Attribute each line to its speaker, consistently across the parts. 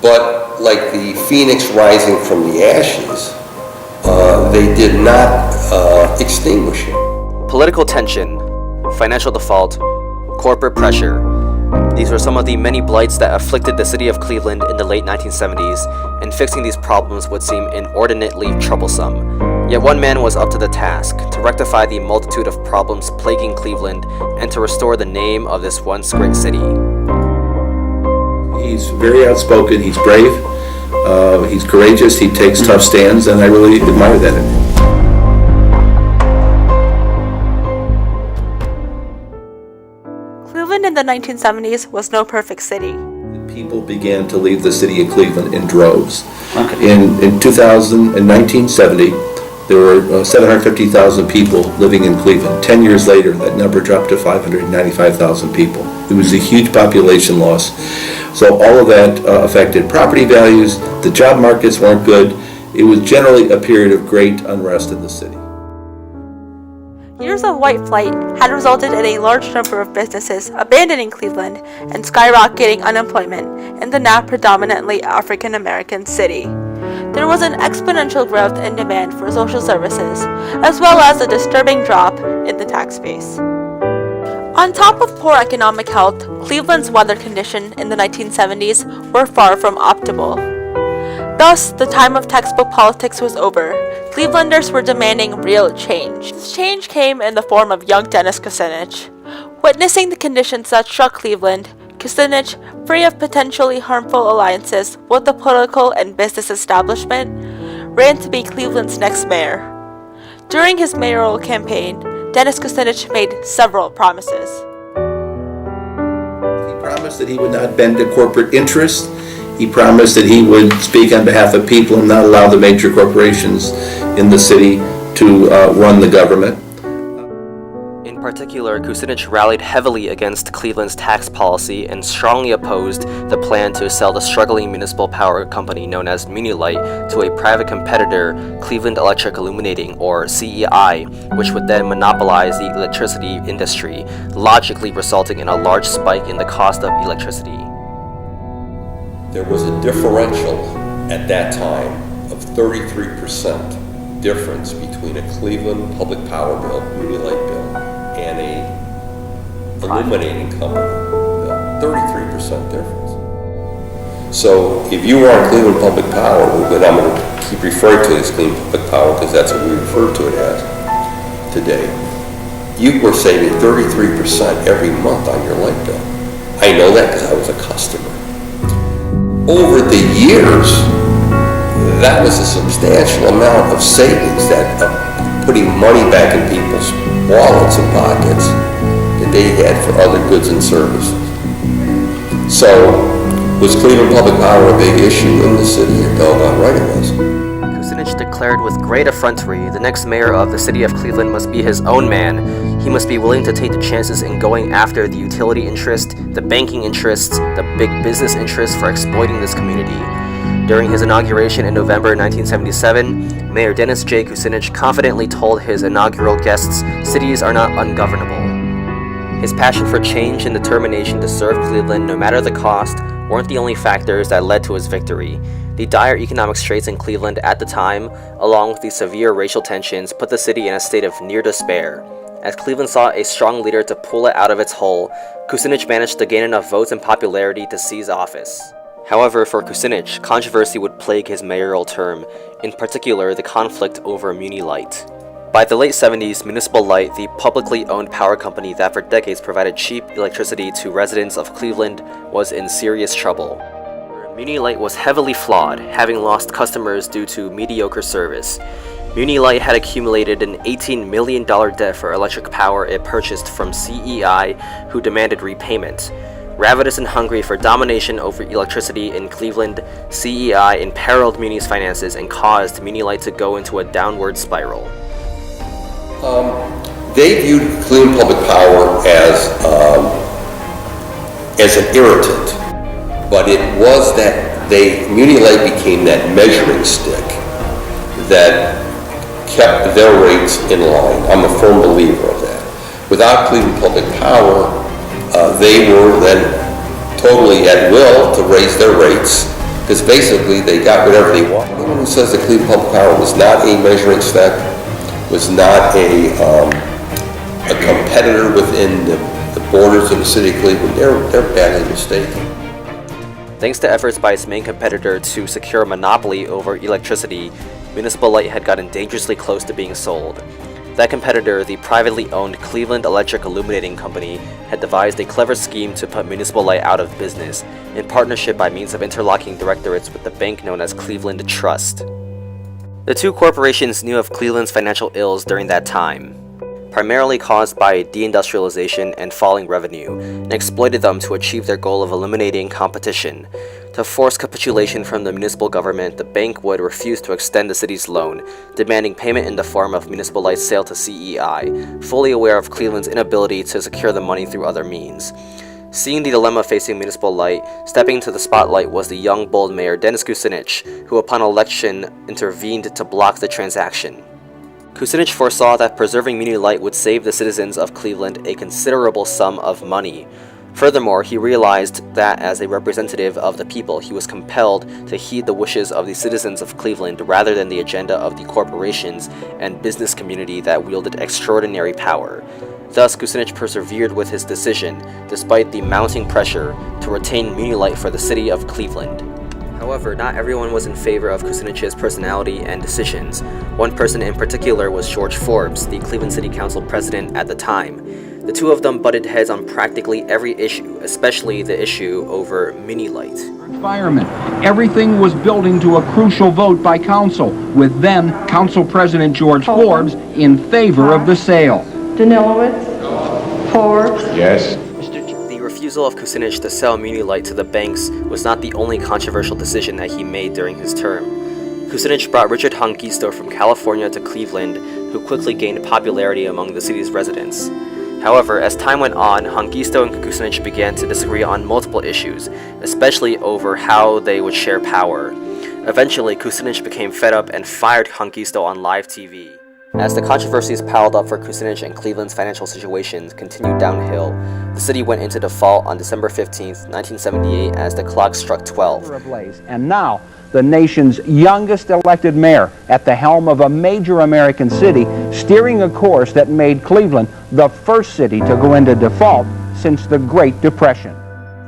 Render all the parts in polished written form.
Speaker 1: But like the phoenix rising from the ashes, they did not extinguish it.
Speaker 2: Political tension, financial default, corporate pressure. These were some of the many blights that afflicted the city of Cleveland in the late 1970s, and fixing these problems would seem inordinately troublesome. Yet one man was up to the task, to rectify the multitude of problems plaguing Cleveland and to restore the name of this once great city.
Speaker 3: He's very outspoken, he's brave, he's courageous, he takes tough stands, and I really admire that in him.
Speaker 4: Cleveland in the 1970s was no perfect city.
Speaker 3: People began to leave the city of Cleveland in droves.
Speaker 5: Okay.
Speaker 3: In 1970, there were 750,000 people living in Cleveland. 10 years later, that number dropped to 595,000 people. It was a huge population loss. So all of that affected property values. The job markets weren't good. It was generally a period of great unrest in the city.
Speaker 4: Years of white flight had resulted in a large number of businesses abandoning Cleveland and skyrocketing unemployment in the now predominantly African American city. There was an exponential growth in demand for social services, as well as a disturbing drop in the tax base. On top of poor economic health, Cleveland's weather conditions in the 1970s were far from optimal. Thus, the time of textbook politics was over. Clevelanders were demanding real change. This change came in the form of young Dennis Kucinich. Witnessing the conditions that struck Cleveland, Kucinich, free of potentially harmful alliances with the political and business establishment, ran to be Cleveland's next mayor. During his mayoral campaign, Dennis Kucinich made several promises.
Speaker 3: He promised that he would not bend to corporate interests. He promised that he would speak on behalf of people and not allow the major corporations in the city to run the government.
Speaker 2: In particular, Kucinich rallied heavily against Cleveland's tax policy and strongly opposed the plan to sell the struggling municipal power company known as Munilight to a private competitor, Cleveland Electric Illuminating, or CEI, which would then monopolize the electricity industry, logically resulting in a large spike in the cost of electricity.
Speaker 1: There was a differential at that time of 33% difference between a Cleveland public power bill, Munilight bill, and a illuminating company bill. 33% difference. So if you were on Cleveland Public Power, and I'm going to keep referring to it as Cleveland Public Power because that's what we refer to it as today, you were saving 33% every month on your light bill. I know that because I was a customer. Over the years, that was a substantial amount of savings, that putting money back in people's wallets and pockets that they had for other goods and services. So, was Cleveland Public Power a big issue in the city? Doggone right it was.
Speaker 2: Kucinich declared with great effrontery the next mayor of the city of Cleveland must be his own man. He must be willing to take the chances in going after the utility interest, the banking interests, the big business interests for exploiting this community. During his inauguration in November 1977, Mayor Dennis J. Kucinich confidently told his inaugural guests, cities are not ungovernable. His passion for change and determination to serve Cleveland no matter the cost weren't the only factors that led to his victory. The dire economic straits in Cleveland at the time, along with the severe racial tensions, put the city in a state of near despair. As Cleveland sought a strong leader to pull it out of its hole, Kucinich managed to gain enough votes and popularity to seize office. However, for Kucinich, controversy would plague his mayoral term, in particular the conflict over Munilight. By the late 70s, Municipal Light, the publicly owned power company that for decades provided cheap electricity to residents of Cleveland, was in serious trouble. Munilight was heavily flawed, having lost customers due to mediocre service. Munilight had accumulated an $18 million debt for electric power it purchased from CEI, who demanded repayment. Ravenous and hungry for domination over electricity in Cleveland, CEI imperiled Muni's finances and caused Munilight to go into a downward spiral.
Speaker 1: They viewed Cleveland Public Power as an irritant, but it was that Munilight became that measuring stick that kept their rates in line. I'm a firm believer of that. Without Cleveland Public Power, they were then totally at will to raise their rates because basically they got whatever they want. Anyone who says that Cleveland Public Power was not a measuring stick, was not a competitor within the borders of the city of Cleveland, they're badly mistaken.
Speaker 2: Thanks to efforts by its main competitor to secure a monopoly over electricity, Municipal Light had gotten dangerously close to being sold. That competitor, the privately owned Cleveland Electric Illuminating Company, had devised a clever scheme to put Municipal Light out of business, in partnership by means of interlocking directorates with the bank known as Cleveland Trust. The two corporations knew of Cleveland's financial ills during that time, primarily caused by deindustrialization and falling revenue, and exploited them to achieve their goal of eliminating competition. To force capitulation from the municipal government, the bank would refuse to extend the city's loan, demanding payment in the form of Municipal Light's sale to CEI, fully aware of Cleveland's inability to secure the money through other means. Seeing the dilemma facing Municipal Light, stepping into the spotlight was the young, bold mayor Dennis Kucinich, who upon election intervened to block the transaction. Kucinich foresaw that preserving Muni Light would save the citizens of Cleveland a considerable sum of money. Furthermore, he realized that as a representative of the people, he was compelled to heed the wishes of the citizens of Cleveland rather than the agenda of the corporations and business community that wielded extraordinary power. Thus, Kucinich persevered with his decision, despite the mounting pressure to retain Muni Light for the city of Cleveland. However, not everyone was in favor of Kucinich's personality and decisions. One person in particular was George Forbes, the Cleveland City Council president at the time. The two of them butted heads on practically every issue, especially the issue over Muni Light.
Speaker 5: Environment. Everything was building to a crucial vote by council, with then Council President George Forbes in favor of the sale.
Speaker 6: Danilowitz? Forbes?
Speaker 7: Yes.
Speaker 2: The refusal of Kucinich to sell Muni Light to the banks was not the only controversial decision that he made during his term. Kucinich brought Richard Honkisto from California to Cleveland, who quickly gained popularity among the city's residents. However, as time went on, Honkisto and Kucinich began to disagree on multiple issues, especially over how they would share power. Eventually, Kucinich became fed up and fired Honkisto on live TV. As the controversies piled up for Kucinich and Cleveland's financial situation continued downhill, the city went into default on December 15, 1978, as the clock struck 12.
Speaker 5: And now, the nation's youngest elected mayor at the helm of a major American city, steering a course that made Cleveland the first city to go into default since the Great Depression.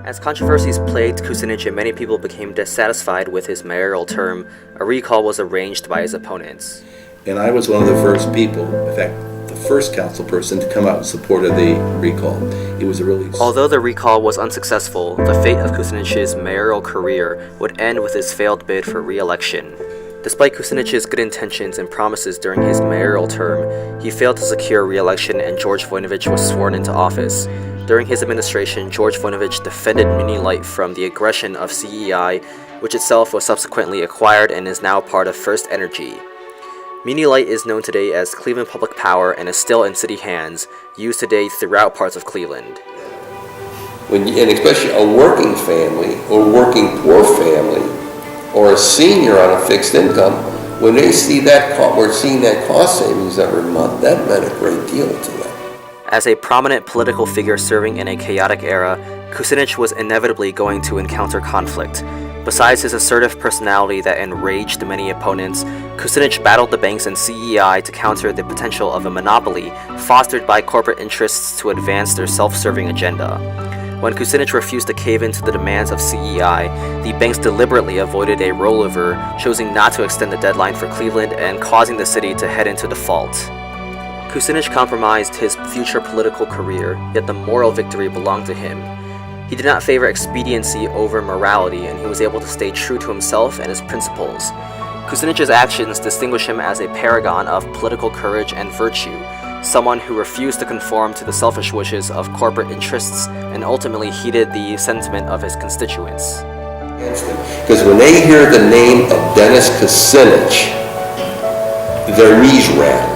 Speaker 2: As controversies plagued Kucinich and many people became dissatisfied with his mayoral term, a recall was arranged by his opponents.
Speaker 3: And I was one of the first people, in fact, the first council person to come out in support of the recall. It was a really...
Speaker 2: Although the recall was unsuccessful, the fate of Kucinich's mayoral career would end with his failed bid for re-election. Despite Kucinich's good intentions and promises during his mayoral term, he failed to secure re-election and George Voinovich was sworn into office. During his administration, George Voinovich defended Muni Light from the aggression of CEI, which itself was subsequently acquired and is now part of First Energy. Muni Light is known today as Cleveland Public Power and is still in city hands, used today throughout parts of Cleveland.
Speaker 1: And especially a working family or working poor family or a senior on a fixed income, when they see that we're seeing that cost savings every month, that meant a great deal to them.
Speaker 2: As a prominent political figure serving in a chaotic era, Kucinich was inevitably going to encounter conflict. Besides his assertive personality that enraged many opponents, Kucinich battled the banks and CEI to counter the potential of a monopoly fostered by corporate interests to advance their self-serving agenda. When Kucinich refused to cave into the demands of CEI, the banks deliberately avoided a rollover, choosing not to extend the deadline for Cleveland and causing the city to head into default. Kucinich compromised his future political career, yet the moral victory belonged to him. He did not favor expediency over morality, and he was able to stay true to himself and his principles. Kucinich's actions distinguish him as a paragon of political courage and virtue, someone who refused to conform to the selfish wishes of corporate interests and ultimately heeded the sentiment of his constituents.
Speaker 1: Because when they hear the name of Dennis Kucinich, their knees rattle.